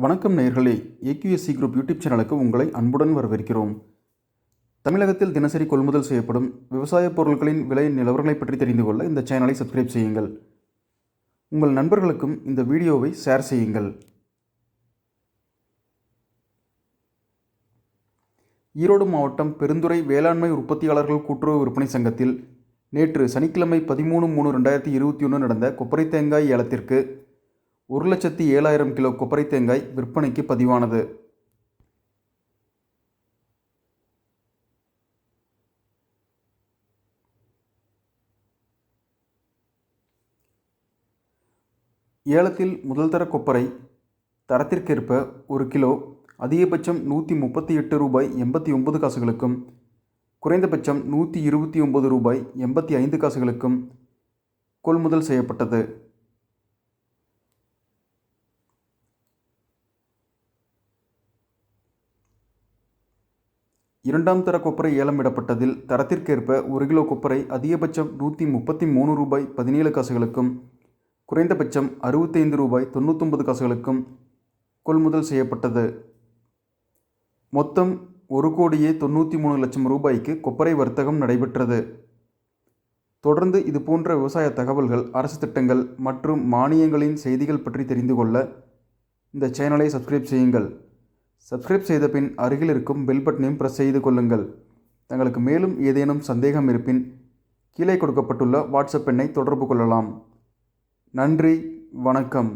வணக்கம் நேயர்களே, AQSC group YouTube சேனலுக்கு உங்களை அன்புடன் வரவேற்கிறோம். தமிழகத்தில் தினசரி கொள்முதல் செய்யப்படும் விவசாயப் பொருட்களின் விலை நிலவரங்களை பற்றி தெரிந்து கொள்ள இந்த சேனலை சப்ஸ்கிரைப் செய்யுங்கள். உங்கள் நண்பர்களுக்கும் இந்த வீடியோவை ஷேர் செய்யுங்கள். ஈரோடு மாவட்டம் பெருந்துறை வேளாண்மை உற்பத்தியாளர்கள் கூட்டுறவு விற்பனை சங்கத்தில் நேற்று சனிக்கிழமை 13/3/2021 நடந்த கொப்பரை தேங்காய் ஏலத்திற்கு 1,07,000 கிலோ கொப்பரை தேங்காய் விற்பனைக்கு பதிவானது. ஏலத்தில் முதல் தர கொப்பரை தரத்திற்கேற்ப 1 கிலோ அதிகபட்சம் ரூ. 138.89 குறைந்தபட்சம் ரூ. 129.85 கொள்முதல் செய்யப்பட்டது. இரண்டாம் தர கொப்பரை ஏலமிடப்பட்டதில் தரத்திற்கேற்ப 1 கிலோ கொப்பரை அதிகபட்சம் ரூ. 133.17 குறைந்தபட்சம் ரூ. 65.99 கொள்முதல் செய்யப்பட்டது. மொத்தம் ரூ. 1,93,00,000 கொப்பரை வர்த்தகம் நடைபெற்றது. தொடர்ந்து இதுபோன்ற விவசாய தகவல்கள், அரசு திட்டங்கள் மற்றும் மானியங்களின் செய்திகள் பற்றி தெரிந்து கொள்ள இந்த சேனலை சப்ஸ்கிரைப் செய்யுங்கள். சப்ஸ்கிரைப் செய்த பின் அருகில் இருக்கும் பெல் பட்டனையும் பிரஸ் செய்து கொள்ளுங்கள். தங்களுக்கு மேலும் ஏதேனும் சந்தேகம் இருப்பின் கீழே கொடுக்கப்பட்டுள்ள வாட்ஸ்அப் எண்ணை தொடர்பு கொள்ளலாம். நன்றி, வணக்கம்.